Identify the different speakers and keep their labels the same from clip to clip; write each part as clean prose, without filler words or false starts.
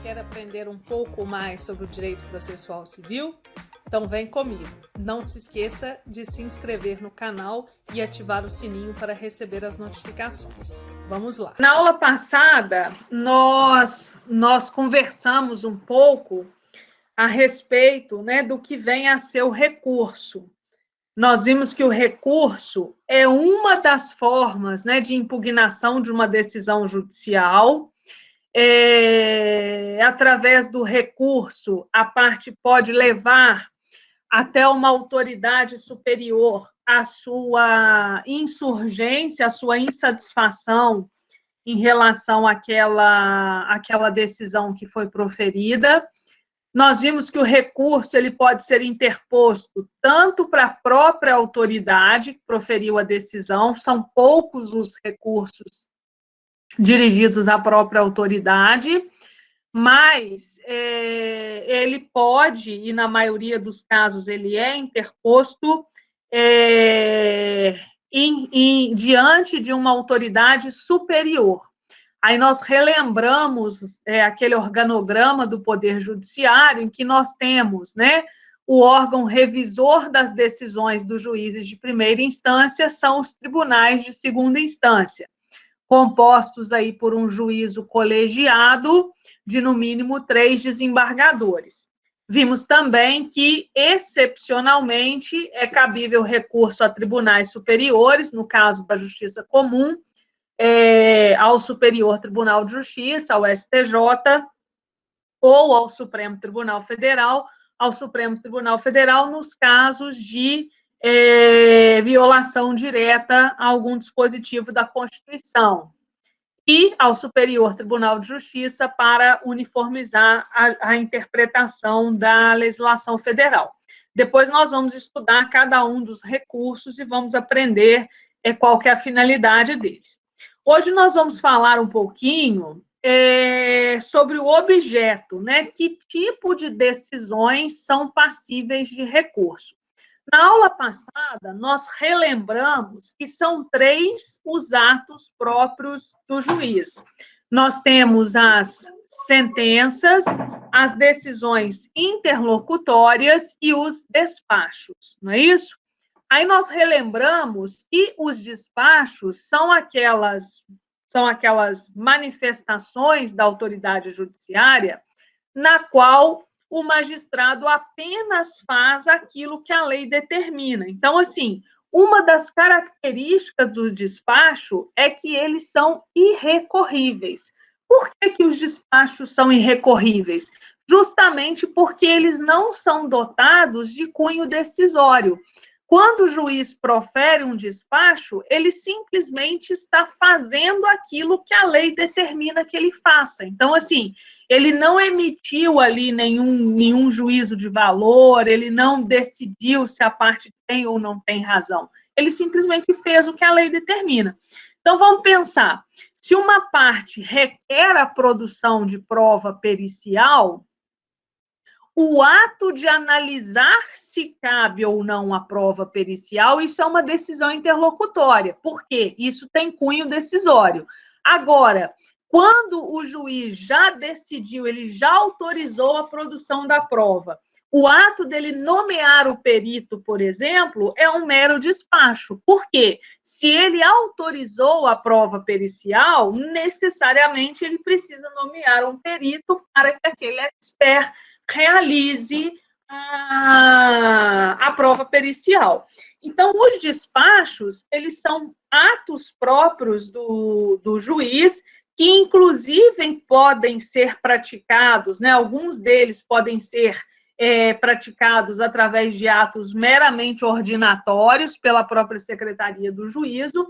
Speaker 1: Quer aprender um pouco mais sobre o direito processual civil? Então vem comigo. Não se esqueça de se inscrever no canal e ativar o sininho para receber as notificações. Vamos lá. Na aula passada, nós conversamos um pouco a respeito, do que vem a ser o recurso. Nós vimos que o recurso é uma das formas, de impugnação de uma decisão judicial. Através do recurso, a parte pode levar até uma autoridade superior a sua insurgência, a sua insatisfação em relação àquela decisão que foi proferida. Nós vimos que o recurso ele pode ser interposto tanto para a própria autoridade que proferiu a decisão, são poucos os recursos dirigidos à própria autoridade, mas ele pode, e na maioria dos casos ele é interposto diante de uma autoridade superior. Aí nós relembramos aquele organograma do Poder Judiciário, em que nós temos, o órgão revisor das decisões dos juízes de primeira instância são os tribunais de segunda instância, compostos aí por um juízo colegiado de, no mínimo, 3 desembargadores. Vimos também que, excepcionalmente, é cabível recurso a tribunais superiores, no caso da Justiça Comum, ao Superior Tribunal de Justiça, ao STJ, ou ao Supremo Tribunal Federal, nos casos de violação direta a algum dispositivo da Constituição, e ao Superior Tribunal de Justiça para uniformizar a interpretação da legislação federal. Depois nós vamos estudar cada um dos recursos e vamos aprender qual que é a finalidade deles. Hoje nós vamos falar um pouquinho sobre o objeto, que tipo de decisões são passíveis de recurso. Na aula passada, nós relembramos que são 3 os atos próprios do juiz. Nós temos as sentenças, as decisões interlocutórias e os despachos, não é isso? Aí nós relembramos que os despachos são aquelas manifestações da autoridade judiciária na qual o magistrado apenas faz aquilo que a lei determina. Então, assim, uma das características do despacho é que eles são irrecorríveis. Por que os despachos são irrecorríveis? Justamente porque eles não são dotados de cunho decisório. Quando o juiz profere um despacho, ele simplesmente está fazendo aquilo que a lei determina que ele faça. Então, assim, ele não emitiu ali nenhum juízo de valor, ele não decidiu se a parte tem ou não tem razão. Ele simplesmente fez o que a lei determina. Então, vamos pensar. Se uma parte requer a produção de prova pericial, o ato de analisar se cabe ou não a prova pericial, isso é uma decisão interlocutória. Por quê? Isso tem cunho decisório. Agora, quando o juiz já decidiu, ele já autorizou a produção da prova, o ato dele nomear o perito, por exemplo, é um mero despacho. Por quê? Se ele autorizou a prova pericial, necessariamente ele precisa nomear um perito para que aquele expert realize a prova pericial. Então, os despachos, eles são atos próprios do juiz, que, inclusive, podem ser praticados, alguns deles podem ser praticados através de atos meramente ordinatórios pela própria Secretaria do Juízo,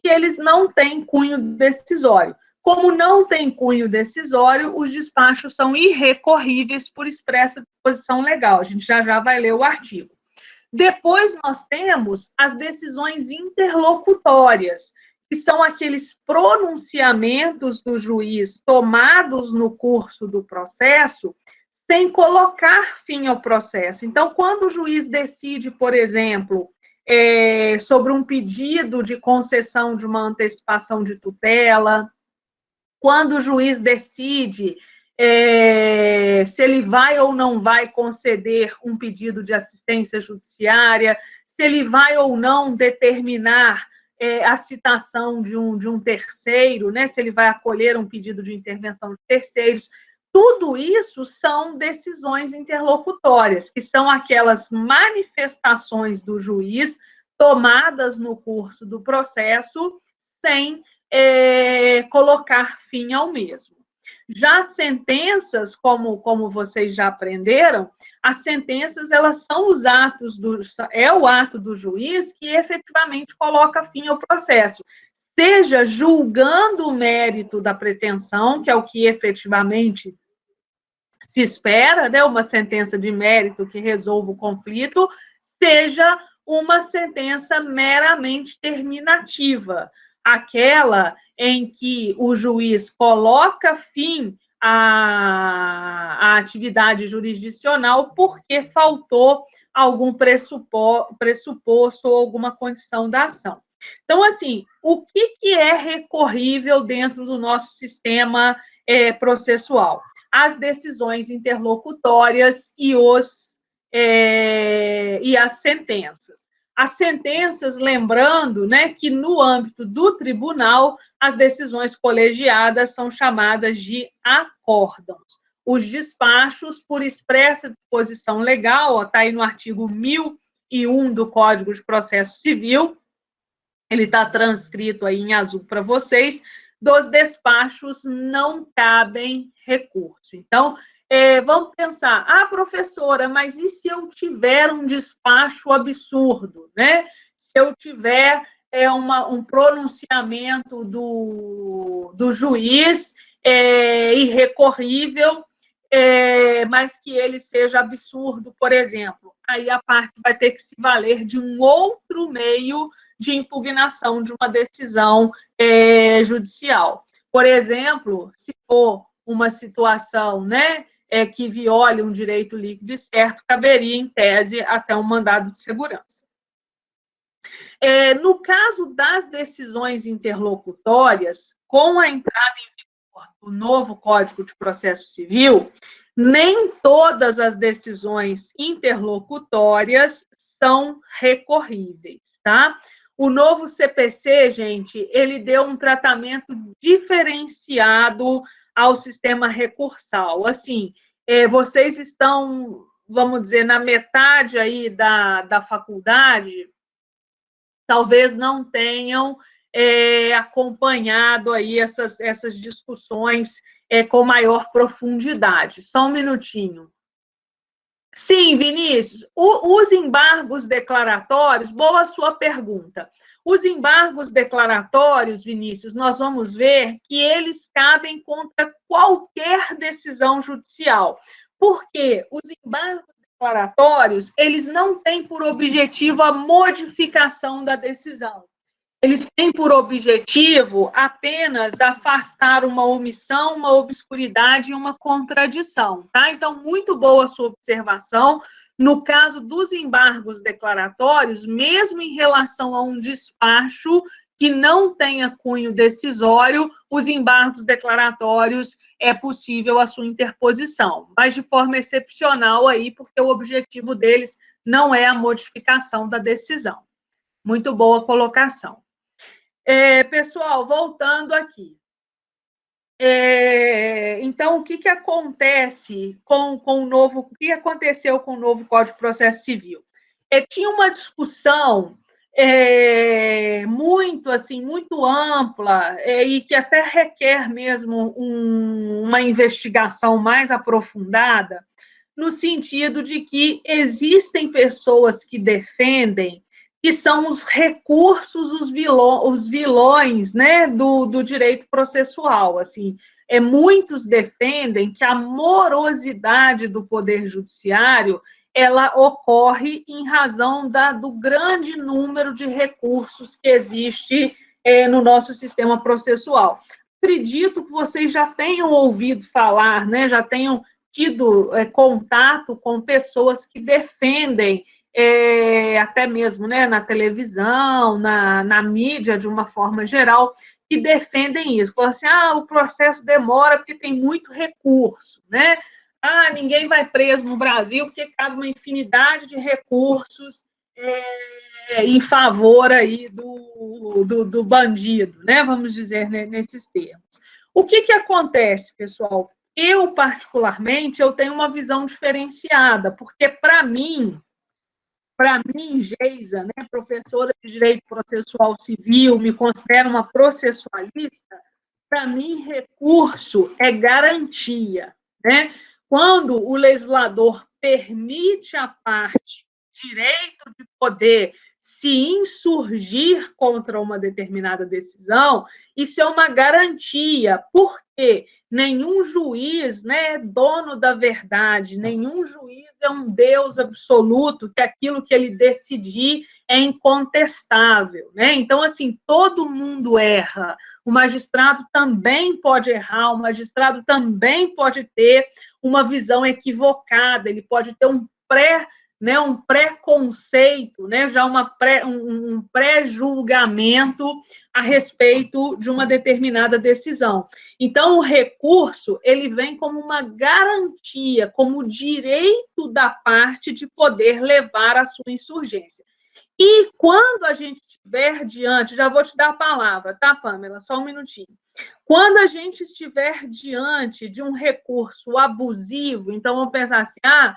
Speaker 1: e eles não têm cunho decisório. Como não tem cunho decisório, os despachos são irrecorríveis por expressa disposição legal. A gente já vai ler o artigo. Depois nós temos as decisões interlocutórias, que são aqueles pronunciamentos do juiz tomados no curso do processo, sem colocar fim ao processo. Então, quando o juiz decide, por exemplo, sobre um pedido de concessão de uma antecipação de tutela, quando o juiz decide se ele vai ou não vai conceder um pedido de assistência judiciária, se ele vai ou não determinar a citação de um terceiro, né, se ele vai acolher um pedido de intervenção de terceiros. Tudo isso são decisões interlocutórias, que são aquelas manifestações do juiz tomadas no curso do processo sem colocar fim ao mesmo. Já sentenças, como vocês já aprenderam, as sentenças, elas são os atos é o ato do juiz que efetivamente coloca fim ao processo, seja julgando o mérito da pretensão, que é o que efetivamente se espera, né, uma sentença de mérito que resolva o conflito, seja uma sentença meramente terminativa, aquela em que o juiz coloca fim à atividade jurisdicional porque faltou algum pressuposto ou alguma condição da ação. Então, assim, o que é recorrível dentro do nosso sistema processual? As decisões interlocutórias e as sentenças. As sentenças, lembrando, né, que no âmbito do tribunal, as decisões colegiadas são chamadas de acórdãos. Os despachos, por expressa disposição legal, está aí no artigo 1001 do Código de Processo Civil, ele está transcrito aí em azul para vocês, dos despachos não cabem recurso. Então, vamos pensar, professora, mas e se eu tiver um despacho absurdo, né? Se eu tiver um pronunciamento do juiz irrecorrível, mas que ele seja absurdo, por exemplo, aí a parte vai ter que se valer de um outro meio de impugnação de uma decisão judicial. Por exemplo, se for uma situação, né, que viole um direito líquido e certo, caberia, em tese, até um mandado de segurança. No caso das decisões interlocutórias, com a entrada em vigor do novo Código de Processo Civil, nem todas as decisões interlocutórias são recorríveis, tá? O novo CPC, gente, ele deu um tratamento diferenciado ao sistema recursal. Assim, vocês estão, vamos dizer, na metade aí da faculdade, talvez não tenham acompanhado aí essas discussões com maior profundidade. Só um minutinho. Sim, Vinícius, os embargos declaratórios, boa a sua pergunta. Os embargos declaratórios, Vinícius, nós vamos ver que eles cabem contra qualquer decisão judicial. Porque os embargos declaratórios, eles não têm por objetivo a modificação da decisão. Eles têm por objetivo apenas afastar uma omissão, uma obscuridade e uma contradição, tá? Então, muito boa a sua observação. No caso dos embargos declaratórios, mesmo em relação a um despacho que não tenha cunho decisório, os embargos declaratórios é possível a sua interposição, mas de forma excepcional aí, porque o objetivo deles não é a modificação da decisão. Muito boa colocação. Pessoal, voltando aqui. Então, o que acontece com o novo... O que aconteceu com o novo Código de Processo Civil? Tinha uma discussão muito ampla e que até requer mesmo uma investigação mais aprofundada, no sentido de que existem pessoas que defendem que são os recursos, os vilões, né, do direito processual. Assim, muitos defendem que a morosidade do Poder Judiciário ela ocorre em razão do grande número de recursos que existe no nosso sistema processual. Acredito que vocês já tenham ouvido falar, né, já tenham tido contato com pessoas que defendem até mesmo, né, na televisão, na mídia, de uma forma geral, que defendem isso. Falam assim, o processo demora porque tem muito recurso, né? Ninguém vai preso no Brasil porque cabe uma infinidade de recursos em favor aí do bandido, né? Vamos dizer, né, nesses termos. O que acontece, pessoal? Eu, particularmente, eu tenho uma visão diferenciada, porque, para mim, Geisa, né, professora de Direito Processual Civil, me considero uma processualista, para mim, recurso é garantia, né? Quando o legislador permite à parte direito de poder se insurgir contra uma determinada decisão, isso é uma garantia, porque nenhum juiz, né, é dono da verdade, nenhum juiz é um Deus absoluto, que aquilo que ele decidir é incontestável, né? Então, assim, todo mundo erra, o magistrado também pode errar, o magistrado também pode ter uma visão equivocada, ele pode ter um pré-conceito, né, já um pré-julgamento a respeito de uma determinada decisão. Então, o recurso, ele vem como uma garantia, como direito da parte de poder levar a sua insurgência. E quando a gente estiver diante, já vou te dar a palavra, tá, Pamela? Só um minutinho. Quando a gente estiver diante de um recurso abusivo, então vamos pensar assim, a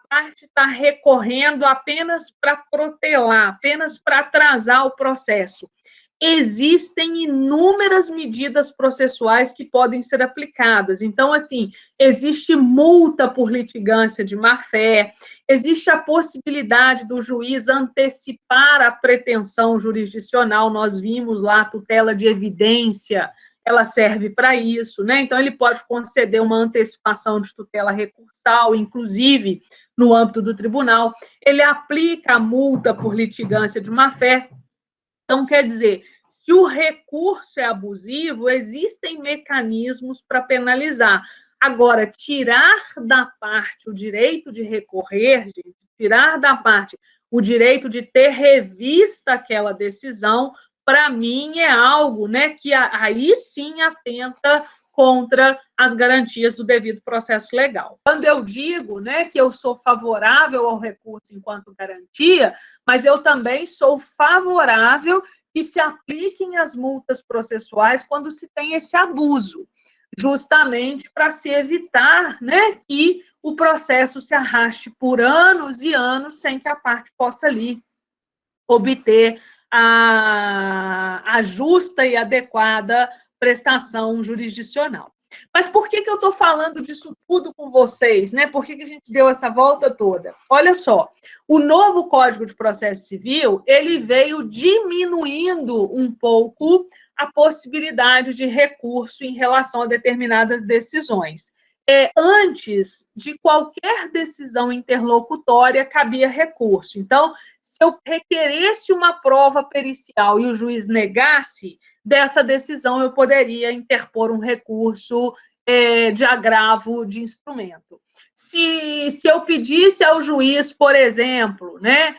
Speaker 1: parte está recorrendo apenas para protelar, apenas para atrasar o processo. Existem inúmeras medidas processuais que podem ser aplicadas. Então, assim, existe multa por litigância de má-fé, existe a possibilidade do juiz antecipar a pretensão jurisdicional, nós vimos lá a tutela de evidência, ela serve para isso, né? Então, ele pode conceder uma antecipação de tutela recursal, inclusive no âmbito do tribunal, ele aplica a multa por litigância de má-fé. Então, quer dizer, se o recurso é abusivo, existem mecanismos para penalizar. Agora, tirar da parte o direito de recorrer, gente, tirar da parte o direito de ter revista aquela decisão, para mim é algo, né, que aí sim atenta contra as garantias do devido processo legal. Quando eu digo, né, que eu sou favorável ao recurso enquanto garantia, mas eu também sou favorável que se apliquem as multas processuais quando se tem esse abuso, justamente para se evitar, né, que o processo se arraste por anos e anos sem que a parte possa ali obter a justa e adequada prestação jurisdicional. Mas por que eu estou falando disso tudo com vocês, né? Por que a gente deu essa volta toda? Olha só, o novo Código de Processo Civil, ele veio diminuindo um pouco a possibilidade de recurso em relação a determinadas decisões. Antes de qualquer decisão interlocutória, cabia recurso. Então, se eu requeresse uma prova pericial e o juiz negasse, dessa decisão eu poderia interpor um recurso de agravo de instrumento. Se eu pedisse ao juiz, por exemplo, né,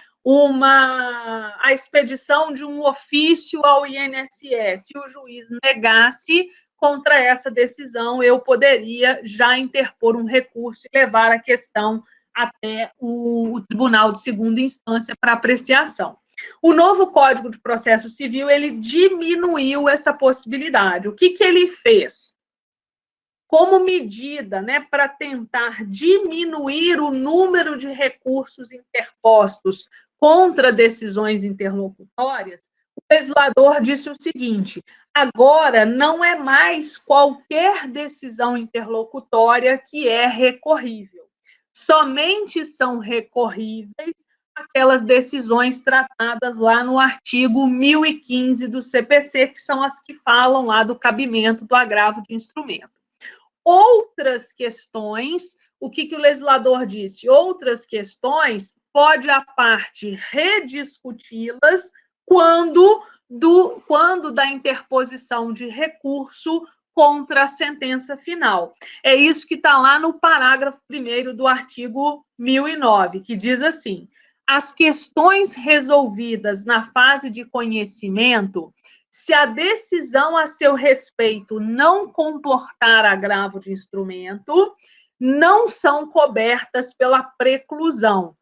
Speaker 1: a expedição de um ofício ao INSS, se o juiz negasse contra essa decisão, eu poderia já interpor um recurso e levar a questão até o Tribunal de Segunda Instância para apreciação. O novo Código de Processo Civil, ele diminuiu essa possibilidade. O que ele fez? Como medida, né, para tentar diminuir o número de recursos interpostos contra decisões interlocutórias, o legislador disse o seguinte: agora não é mais qualquer decisão interlocutória que é recorrível. Somente são recorríveis aquelas decisões tratadas lá no artigo 1015 do CPC, que são as que falam lá do cabimento do agravo de instrumento. Outras questões, o que o legislador disse? Outras questões, pode a parte rediscuti-las quando da interposição de recurso contra a sentença final. É isso que está lá no parágrafo 1º do artigo 1009, que diz assim: as questões resolvidas na fase de conhecimento se a decisão a seu respeito não comportar agravo de instrumento, não são cobertas pela preclusão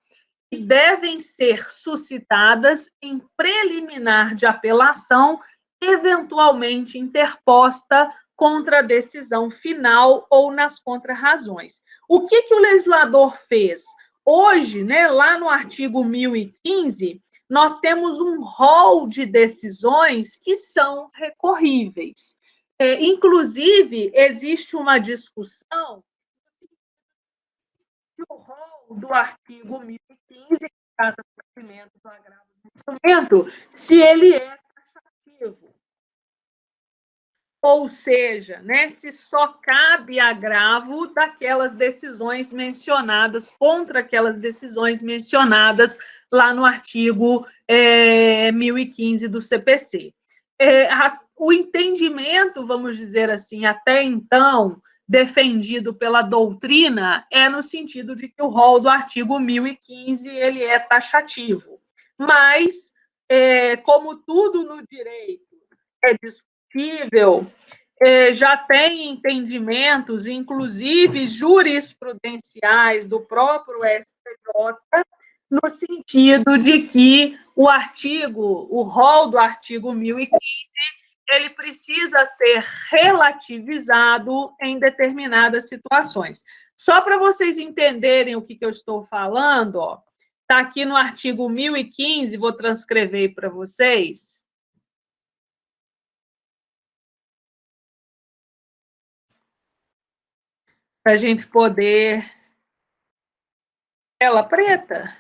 Speaker 1: e devem ser suscitadas em preliminar de apelação, eventualmente interposta contra a decisão final ou nas contrarrazões. O que o legislador fez? Hoje, né, lá no artigo 1015, nós temos um rol de decisões que são recorríveis. Inclusive, existe uma discussão que o rol do artigo 1015, que trata do cumprimento do agravo do instrumento, se ele é taxativo. Ou seja, né, se só cabe agravo daquelas decisões mencionadas, contra aquelas decisões mencionadas lá no artigo 1015 do CPC. O entendimento, vamos dizer assim, até então, defendido pela doutrina, é no sentido de que o rol do artigo 1015 ele é taxativo. Mas, como tudo no direito é discutível, já tem entendimentos, inclusive jurisprudenciais do próprio STJ, no sentido de que o rol do artigo 1015, ele precisa ser relativizado em determinadas situações. Só para vocês entenderem o que eu estou falando, está aqui no artigo 1015, vou transcrever para vocês. Para a gente poder... Tela preta?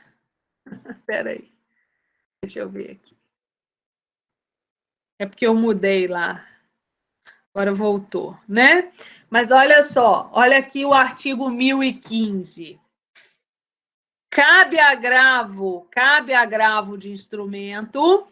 Speaker 1: Espera aí. Deixa eu ver aqui. É porque eu mudei lá. Agora voltou, né? Mas olha só, olha aqui o artigo 1015. Cabe agravo de instrumento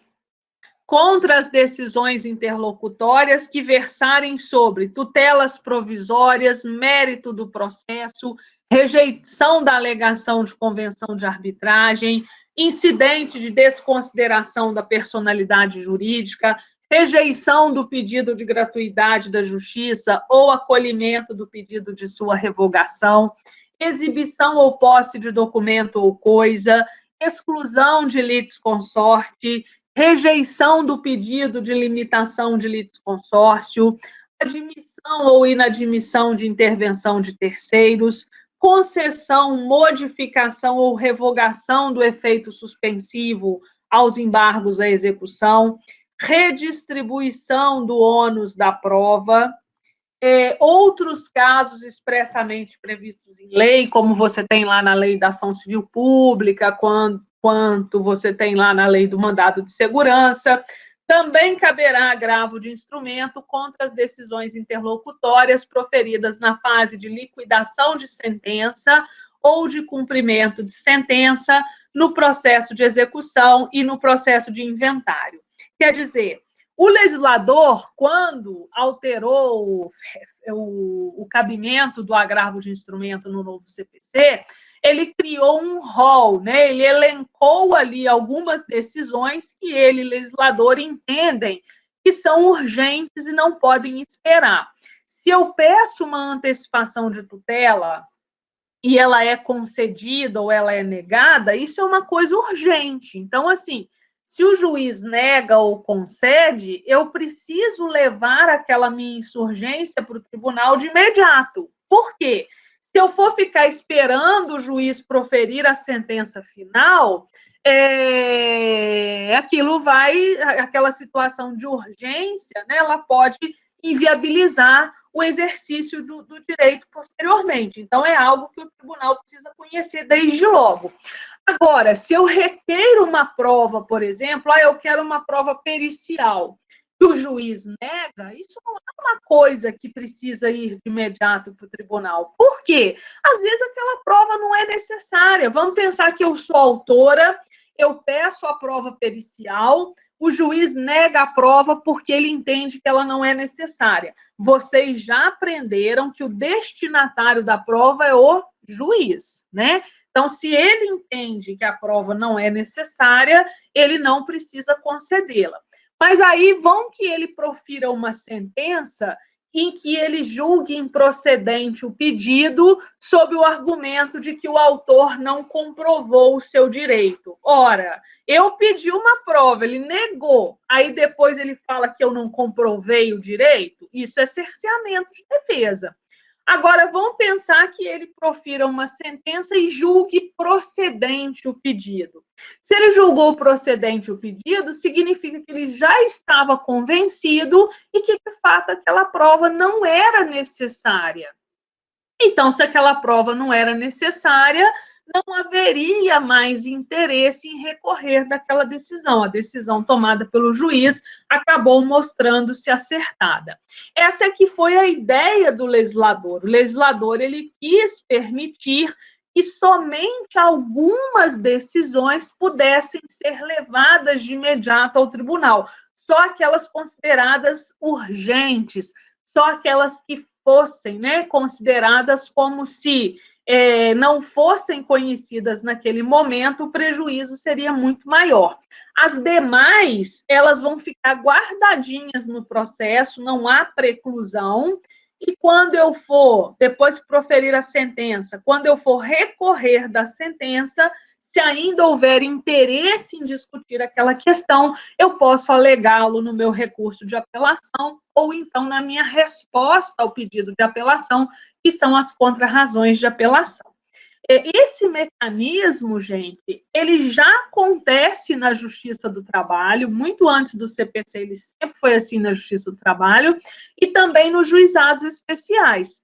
Speaker 1: contra as decisões interlocutórias que versarem sobre tutelas provisórias, mérito do processo, rejeição da alegação de convenção de arbitragem, incidente de desconsideração da personalidade jurídica, rejeição do pedido de gratuidade da justiça ou acolhimento do pedido de sua revogação, exibição ou posse de documento ou coisa, exclusão de litisconsorte, rejeição do pedido de limitação de litisconsórcio, admissão ou inadmissão de intervenção de terceiros, concessão, modificação ou revogação do efeito suspensivo aos embargos à execução, redistribuição do ônus da prova, outros casos expressamente previstos em lei, como você tem lá na Lei da Ação Civil Pública, quanto você tem lá na Lei do Mandado de Segurança, também caberá agravo de instrumento contra as decisões interlocutórias proferidas na fase de liquidação de sentença ou de cumprimento de sentença, no processo de execução e no processo de inventário. Quer dizer, o legislador, quando alterou o cabimento do agravo de instrumento no novo CPC, ele criou um rol, né? Ele elencou ali algumas decisões que ele, legislador, entendem que são urgentes e não podem esperar. Se eu peço uma antecipação de tutela e ela é concedida ou ela é negada, isso é uma coisa urgente. Então, assim, se o juiz nega ou concede, eu preciso levar aquela minha insurgência para o tribunal de imediato. Por quê? Se eu for ficar esperando o juiz proferir a sentença final, aquela situação de urgência, né, ela pode inviabilizar o exercício do direito posteriormente. Então, é algo que o tribunal precisa conhecer desde logo. Agora, se eu requeiro uma prova, por exemplo, eu quero uma prova pericial, que o juiz nega, isso não é uma coisa que precisa ir de imediato para o tribunal. Por quê? Às vezes aquela prova não é necessária. Vamos pensar que eu sou autora, eu peço a prova pericial, o juiz nega a prova porque ele entende que ela não é necessária. Vocês já aprenderam que o destinatário da prova é o juiz, né? Então, se ele entende que a prova não é necessária, ele não precisa concedê-la. Mas aí vão que ele profira uma sentença em que ele julgue improcedente o pedido sob o argumento de que o autor não comprovou o seu direito. Ora, eu pedi uma prova, ele negou, aí depois ele fala que eu não comprovei o direito, isso é cerceamento de defesa. Agora, vão pensar que ele profira uma sentença e julgue procedente o pedido. Se ele julgou procedente o pedido, significa que ele já estava convencido e que, de fato, aquela prova não era necessária. Então, se aquela prova não era necessária, não haveria mais interesse em recorrer daquela decisão. A decisão tomada pelo juiz acabou mostrando-se acertada. Essa é que foi a ideia do legislador. O legislador ele quis permitir que somente algumas decisões pudessem ser levadas de imediato ao tribunal. Só aquelas consideradas urgentes, só aquelas que fossem, né, consideradas como se não fossem conhecidas naquele momento, o prejuízo seria muito maior. As demais, elas vão ficar guardadinhas no processo, não há preclusão, e quando eu for, depois que proferir a sentença, quando eu for recorrer da sentença, se ainda houver interesse em discutir aquela questão, eu posso alegá-lo no meu recurso de apelação ou então na minha resposta ao pedido de apelação, que são as contrarrazões de apelação. Esse mecanismo, gente, ele já acontece na Justiça do Trabalho, muito antes do CPC, ele sempre foi assim na Justiça do Trabalho, e também nos juizados especiais.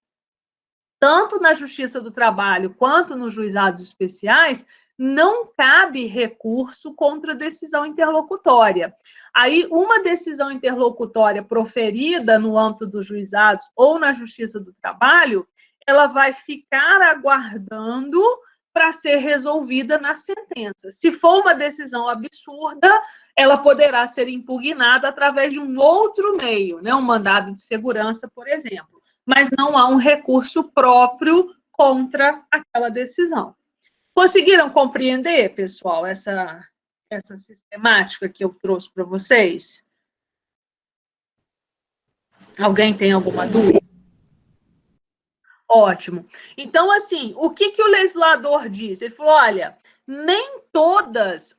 Speaker 1: Tanto na Justiça do Trabalho quanto nos juizados especiais, não cabe recurso contra decisão interlocutória. Aí, uma decisão interlocutória proferida no âmbito dos juizados ou na Justiça do Trabalho, ela vai ficar aguardando para ser resolvida na sentença. Se for uma decisão absurda, ela poderá ser impugnada através de um outro meio, né? Um mandado de segurança, por exemplo. Mas não há um recurso próprio contra aquela decisão. Conseguiram compreender, pessoal, essa sistemática que eu trouxe para vocês? Alguém tem alguma dúvida? Ótimo. Então, assim, o que o legislador diz? Ele falou, olha,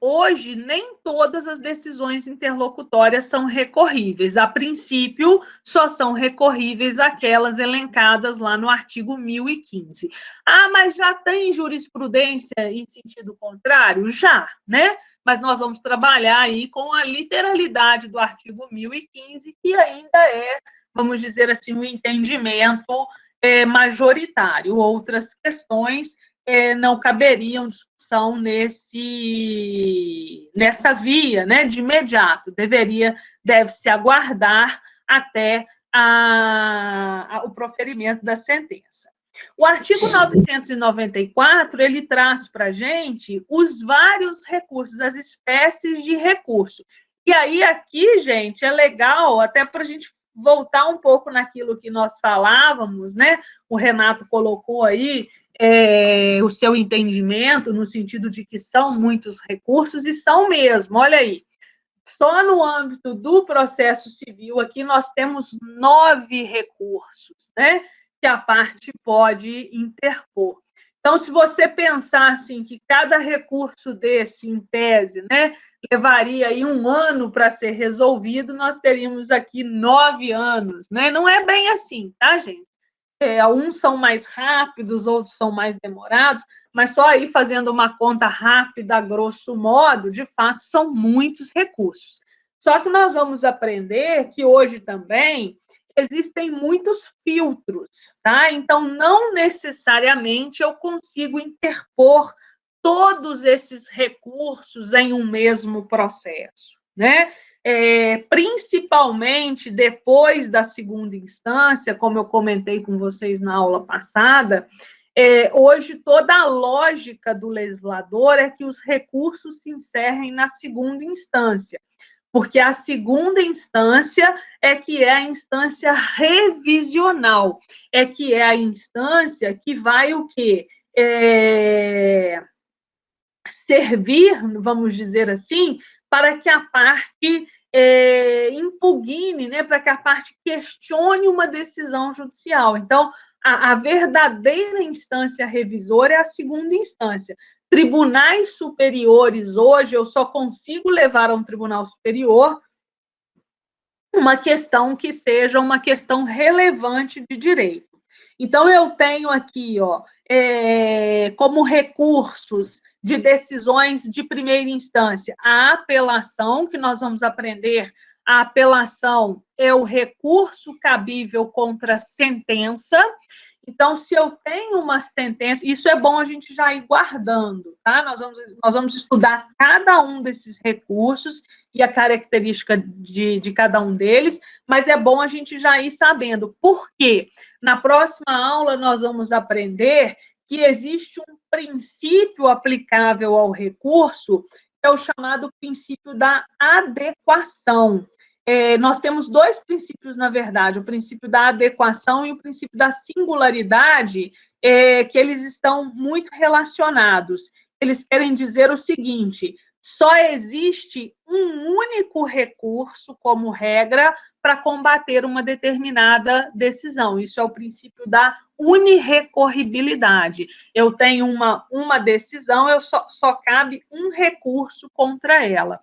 Speaker 1: hoje, nem todas as decisões interlocutórias são recorríveis. A princípio, só são recorríveis aquelas elencadas lá no artigo 1015. Ah, mas já tem jurisprudência em sentido contrário? Já, né? Mas nós vamos trabalhar aí com a literalidade do artigo 1015, que ainda é, vamos dizer assim, um entendimento majoritário. Outras questões não caberiam discussão nessa via, né, de imediato. Deve-se aguardar até o proferimento da sentença. O artigo 994, ele traz para a gente os vários recursos, as espécies de recurso. E aí, aqui, gente, é legal até para a gente voltar um pouco naquilo que nós falávamos, né? O Renato colocou aí o seu entendimento, no sentido de que são muitos recursos, e são mesmo, olha aí. Só no âmbito do processo civil, aqui nós temos 9 recursos, né? Que a parte pode interpor. Então, se você pensar assim, que cada recurso desse, em tese, né, levaria aí 1 ano para ser resolvido, nós teríamos aqui 9 anos, né? Não é bem assim, tá, gente? Uns são mais rápidos, outros são mais demorados, mas só aí fazendo uma conta rápida, grosso modo, de fato, são muitos recursos. Só que nós vamos aprender que hoje também existem muitos filtros, tá? Então, não necessariamente eu consigo interpor todos esses recursos em um mesmo processo, né? Principalmente depois da segunda instância, como eu comentei com vocês na aula passada, hoje toda a lógica do legislador é que os recursos se encerrem na segunda instância, porque a segunda instância é que é a instância revisional, é que é a instância que vai o quê? Servir, vamos dizer assim, para que a parte impugne, né, para que a parte questione uma decisão judicial. Então, a verdadeira instância revisora é a segunda instância. Tribunais superiores, hoje, eu só consigo levar a um tribunal superior uma questão que seja uma questão relevante de direito. Então, eu tenho aqui, ó, como recursos de decisões de primeira instância, a apelação, que nós vamos aprender. A apelação é o recurso cabível contra a sentença. Então, se eu tenho uma sentença, isso é bom a gente já ir guardando, tá? Nós vamos estudar cada um desses recursos e a característica de cada um deles, mas é bom a gente já ir sabendo. Por quê? Na próxima aula, nós vamos aprender que existe um princípio aplicável ao recurso, que é o chamado princípio da adequação. Nós temos dois princípios, na verdade, o princípio da adequação e o princípio da singularidade, que eles estão muito relacionados. Eles querem dizer o seguinte: só existe um único recurso, como regra, para combater uma determinada decisão. Isso é o princípio da unirrecorribilidade. Eu tenho uma decisão, só cabe um recurso contra ela.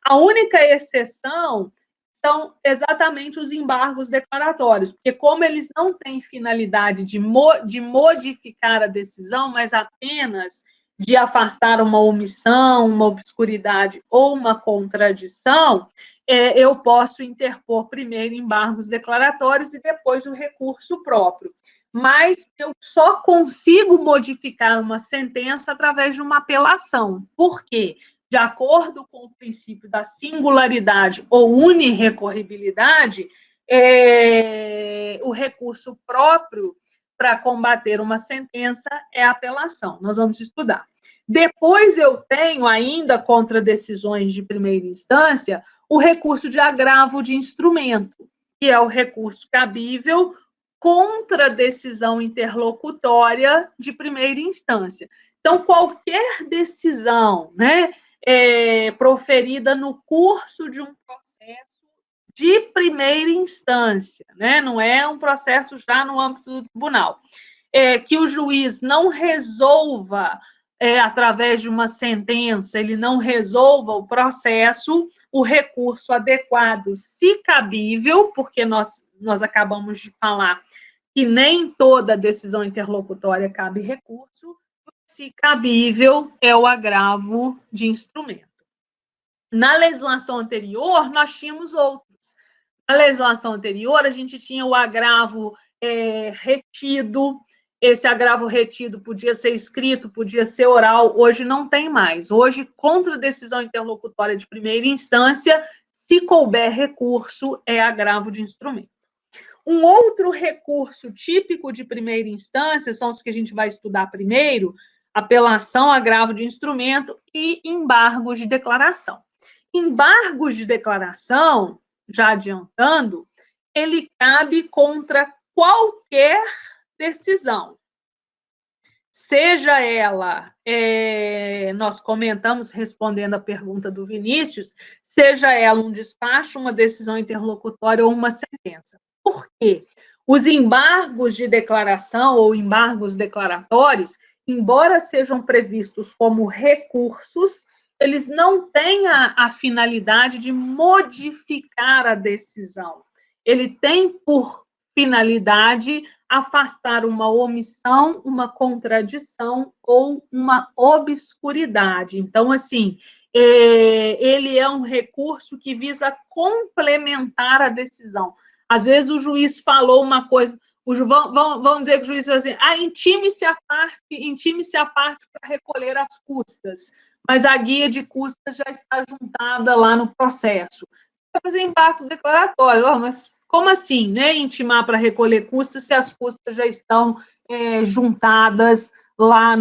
Speaker 1: A única exceção são exatamente os embargos declaratórios, porque como eles não têm finalidade de modificar a decisão, mas apenas de afastar uma omissão, uma obscuridade ou uma contradição, eu posso interpor primeiro embargos declaratórios e depois o recurso próprio. Mas eu só consigo modificar uma sentença através de uma apelação. Por quê? De acordo com o princípio da singularidade ou unirrecorribilidade, o recurso próprio para combater uma sentença é a apelação. Nós vamos estudar. Depois eu tenho ainda, contra decisões de primeira instância, o recurso de agravo de instrumento, que é o recurso cabível contra decisão interlocutória de primeira instância. Então, qualquer decisão, né, proferida no curso de um processo de primeira instância, né, não é um processo já no âmbito do tribunal, que o juiz não resolva através de uma sentença, ele não resolva o processo, o recurso adequado, se cabível, porque nós acabamos de falar que nem toda decisão interlocutória cabe recurso, se cabível é o agravo de instrumento. Na legislação anterior, nós tínhamos outros. Na legislação anterior, a gente tinha o agravo retido. Esse agravo retido podia ser escrito, podia ser oral, hoje não tem mais. Hoje, contra decisão interlocutória de primeira instância, se couber recurso, é agravo de instrumento. Um outro recurso típico de primeira instância são os que a gente vai estudar primeiro: apelação, agravo de instrumento e embargos de declaração. Embargos de declaração, já adiantando, ele cabe contra qualquer decisão. Seja ela, nós comentamos respondendo a pergunta do Vinícius, seja ela um despacho, uma decisão interlocutória ou uma sentença. Por quê? Os embargos de declaração ou embargos declaratórios, embora sejam previstos como recursos, eles não têm a finalidade de modificar a decisão. Ele tem por finalidade afastar uma omissão, uma contradição ou uma obscuridade. Então, assim, ele é um recurso que visa complementar a decisão. Às vezes o juiz falou uma coisa, vamos dizer que o juiz diz assim, intime-se a parte para recolher as custas, mas a guia de custas já está juntada lá no processo. Você vai fazer embargos declaratórios, mas como assim, né? Intimar para recolher custas se as custas já estão juntadas lá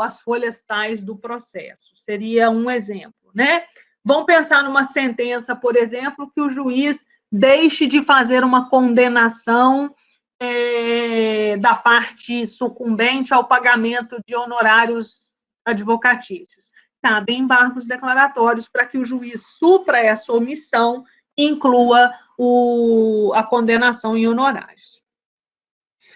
Speaker 1: as folhas tais do processo? Seria um exemplo, né? Vamos pensar numa sentença, por exemplo, que o juiz deixe de fazer uma condenação da parte sucumbente ao pagamento de honorários advocatícios. Cabem embargos declaratórios para que o juiz supra essa omissão inclua a condenação em honorários.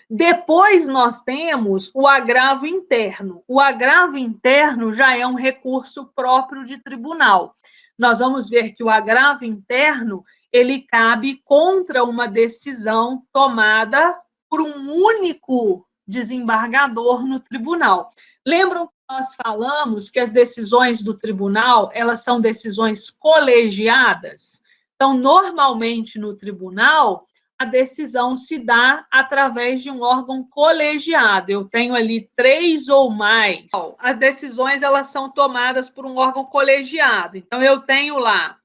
Speaker 1: Depois nós temos o agravo interno. O agravo interno já é um recurso próprio de tribunal. Nós vamos ver que o agravo interno, ele cabe contra uma decisão tomada por um único desembargador no tribunal. Lembram que nós falamos que as decisões do tribunal, elas são decisões colegiadas? Então, normalmente no tribunal, a decisão se dá através de um órgão colegiado. Eu tenho ali 3 ou mais. As decisões, elas são tomadas por um órgão colegiado. Então, eu tenho lá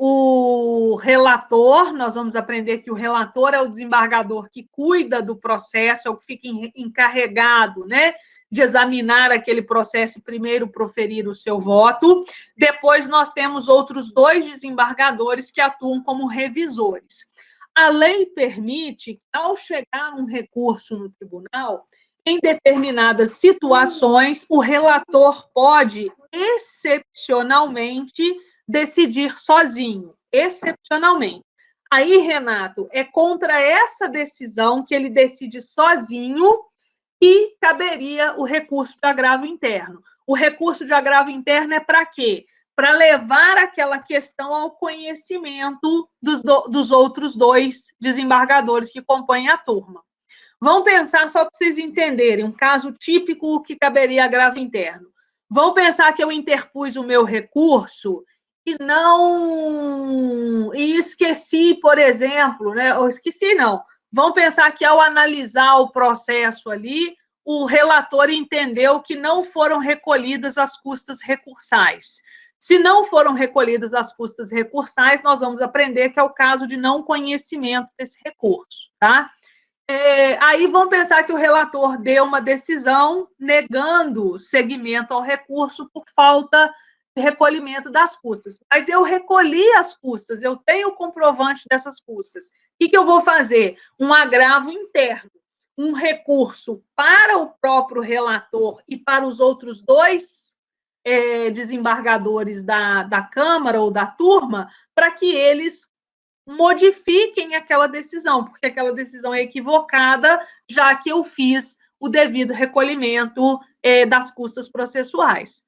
Speaker 1: o relator, nós vamos aprender que o relator é o desembargador que cuida do processo, é o que fica encarregado, né, de examinar aquele processo e primeiro proferir o seu voto. Depois, nós temos outros 2 desembargadores que atuam como revisores. A lei permite, ao chegar um recurso no tribunal, em determinadas situações, o relator pode, excepcionalmente, decidir sozinho, excepcionalmente. Aí, Renato, é contra essa decisão que ele decide sozinho que caberia o recurso de agravo interno. O recurso de agravo interno é para quê? Para levar aquela questão ao conhecimento dos outros 2 desembargadores que compõem a turma. Vamos pensar, só para vocês entenderem, um caso típico que caberia agravo interno. Vamos pensar que eu interpus o meu recurso e esqueci, por exemplo, né? Ou esqueci, não. Vamos pensar que, ao analisar o processo ali, o relator entendeu que não foram recolhidas as custas recursais. Se não foram recolhidas as custas recursais, nós vamos aprender que é o caso de não conhecimento desse recurso, tá? Aí vamos pensar que o relator deu uma decisão negando seguimento ao recurso por falta de recolhimento das custas. Mas eu recolhi as custas, eu tenho o comprovante dessas custas. O que eu vou fazer? Um agravo interno, um recurso para o próprio relator e para os outros 2 desembargadores da Câmara ou da turma, para que eles modifiquem aquela decisão, porque aquela decisão é equivocada, já que eu fiz o devido recolhimento das custas processuais.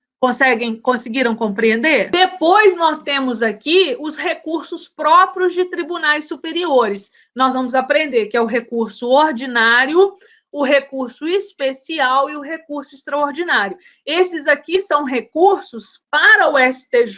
Speaker 1: Conseguiram compreender? Depois nós temos aqui os recursos próprios de tribunais superiores. Nós vamos aprender que é o recurso ordinário, o recurso especial e o recurso extraordinário. Esses aqui são recursos para o STJ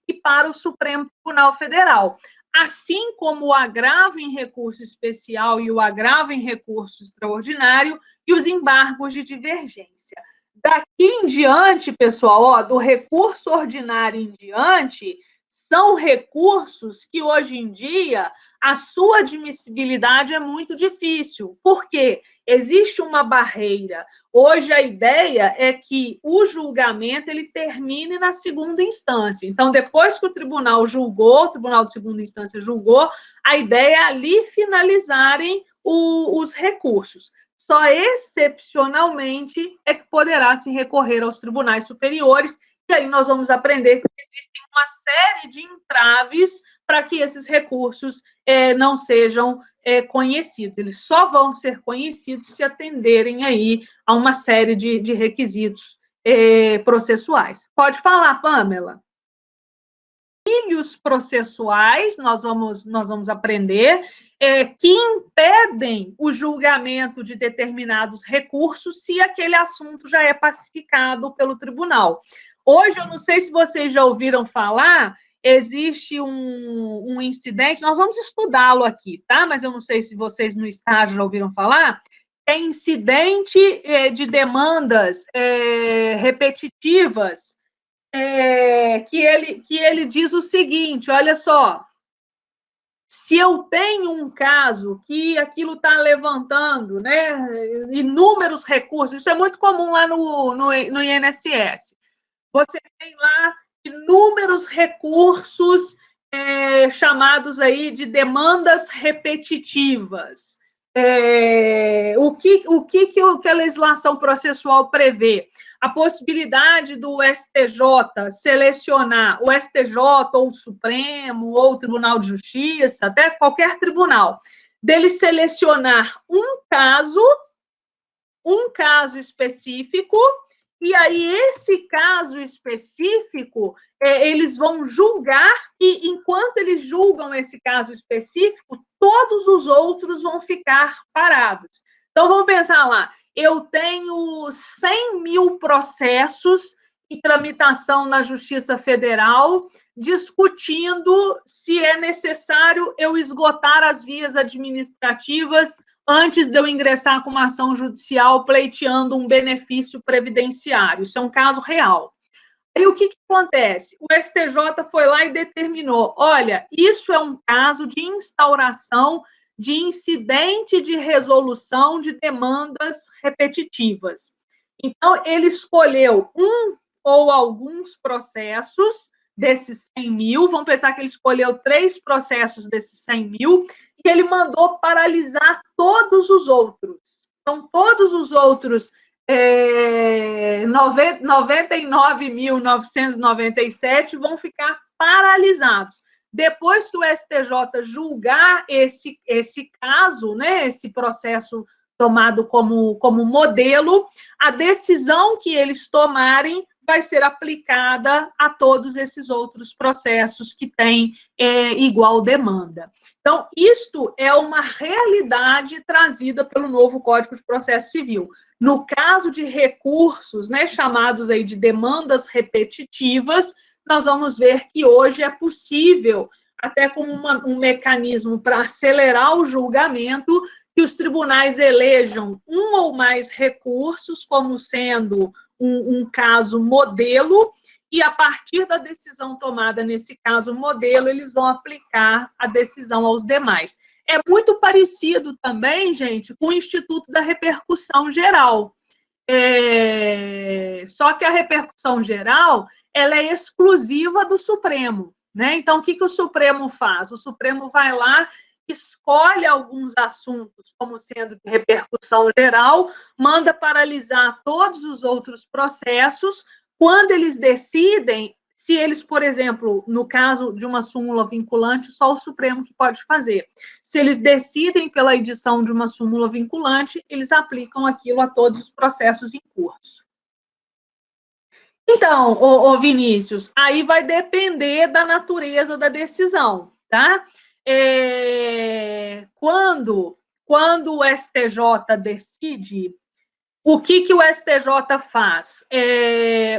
Speaker 1: e para o Supremo Tribunal Federal. Assim como o agravo em recurso especial e o agravo em recurso extraordinário e os embargos de divergência. Daqui em diante, pessoal, do recurso ordinário em diante, são recursos que, hoje em dia, a sua admissibilidade é muito difícil. Por quê? Existe uma barreira. Hoje, a ideia é que o julgamento ele termine na segunda instância. Então, depois que o tribunal julgou, o tribunal de segunda instância julgou, a ideia é ali finalizarem os recursos. Só excepcionalmente é que poderá se recorrer aos tribunais superiores, e aí nós vamos aprender que existem uma série de entraves para que esses recursos não sejam conhecidos. Eles só vão ser conhecidos se atenderem aí a uma série de requisitos processuais. Pode falar, Pamela. Gatilhos processuais, nós vamos aprender, que impedem o julgamento de determinados recursos se aquele assunto já é pacificado pelo tribunal. Hoje, eu não sei se vocês já ouviram falar, existe um incidente, nós vamos estudá-lo aqui, tá? Mas eu não sei se vocês no estágio já ouviram falar, é incidente de demandas repetitivas, que ele diz o seguinte, olha só, se eu tenho um caso que aquilo está levantando, né, inúmeros recursos, isso é muito comum lá no INSS, você tem lá inúmeros recursos chamados aí de demandas repetitivas. O que a legislação processual prevê? A possibilidade do STJ selecionar, o STJ ou o Supremo ou o Tribunal de Justiça, até qualquer tribunal, dele selecionar um caso específico, e aí esse caso específico, eles vão julgar, e enquanto eles julgam esse caso específico, todos os outros vão ficar parados. Então, vamos pensar lá, eu tenho 100 mil processos em tramitação na Justiça Federal, discutindo se é necessário eu esgotar as vias administrativas antes de eu ingressar com uma ação judicial pleiteando um benefício previdenciário. Isso é um caso real. E o que acontece? O STJ foi lá e determinou, olha, isso é um caso de instauração de incidente de resolução de demandas repetitivas. Então, ele escolheu um ou alguns processos desses 100 mil, vamos pensar que ele escolheu 3 processos desses 100 mil, e ele mandou paralisar todos os outros. Então, todos os outros 99.997 vão ficar paralisados. Depois que o STJ julgar esse caso, né, esse processo tomado como modelo, a decisão que eles tomarem vai ser aplicada a todos esses outros processos que têm igual demanda. Então, isto é uma realidade trazida pelo novo Código de Processo Civil. No caso de recursos, né, chamados aí de demandas repetitivas, nós vamos ver que hoje é possível, até como um mecanismo para acelerar o julgamento, que os tribunais elejam um ou mais recursos como sendo um caso modelo, e a partir da decisão tomada nesse caso modelo, eles vão aplicar a decisão aos demais. É muito parecido também, gente, com o Instituto da Repercussão Geral. Só que a repercussão geral, ela é exclusiva do Supremo, né? Então, o que o Supremo faz? O Supremo vai lá, escolhe alguns assuntos como sendo de repercussão geral, manda paralisar todos os outros processos. Quando eles decidem, se eles, por exemplo, no caso de uma súmula vinculante, só o Supremo que pode fazer. Se eles decidem pela edição de uma súmula vinculante, eles aplicam aquilo a todos os processos em curso. Então, ô Vinícius, aí vai depender da natureza da decisão, tá? Quando o STJ decide, o que o STJ faz?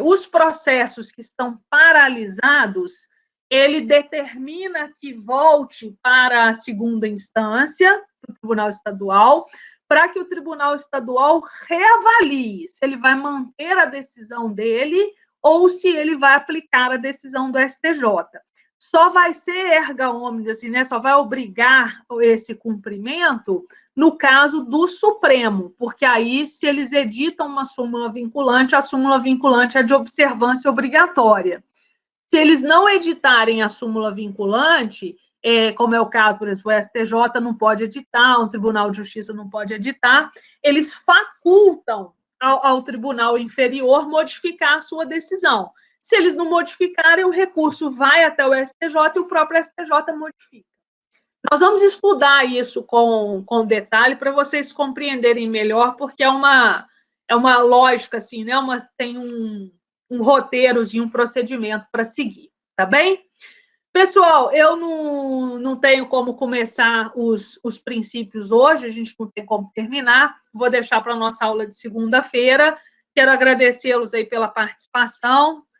Speaker 1: Os processos que estão paralisados, ele determina que volte para a segunda instância, para o Tribunal Estadual, para que o Tribunal Estadual reavalie se ele vai manter a decisão dele ou se ele vai aplicar a decisão do STJ. Só vai ser erga omnes, assim, né? Só vai obrigar esse cumprimento no caso do Supremo, porque aí, se eles editam uma súmula vinculante, a súmula vinculante é de observância obrigatória. Se eles não editarem a súmula vinculante, como é o caso, por exemplo, o STJ não pode editar, um Tribunal de Justiça não pode editar, eles facultam ao Tribunal Inferior modificar a sua decisão. Se eles não modificarem, o recurso vai até o STJ e o próprio STJ modifica. Nós vamos estudar isso com detalhe para vocês compreenderem melhor, porque é uma lógica, assim, né? Tem um roteirozinho, um procedimento para seguir, tá bem? Pessoal, eu não tenho como começar os princípios hoje, a gente não tem como terminar, vou deixar para a nossa aula de segunda-feira. Quero agradecê-los aí pela participação.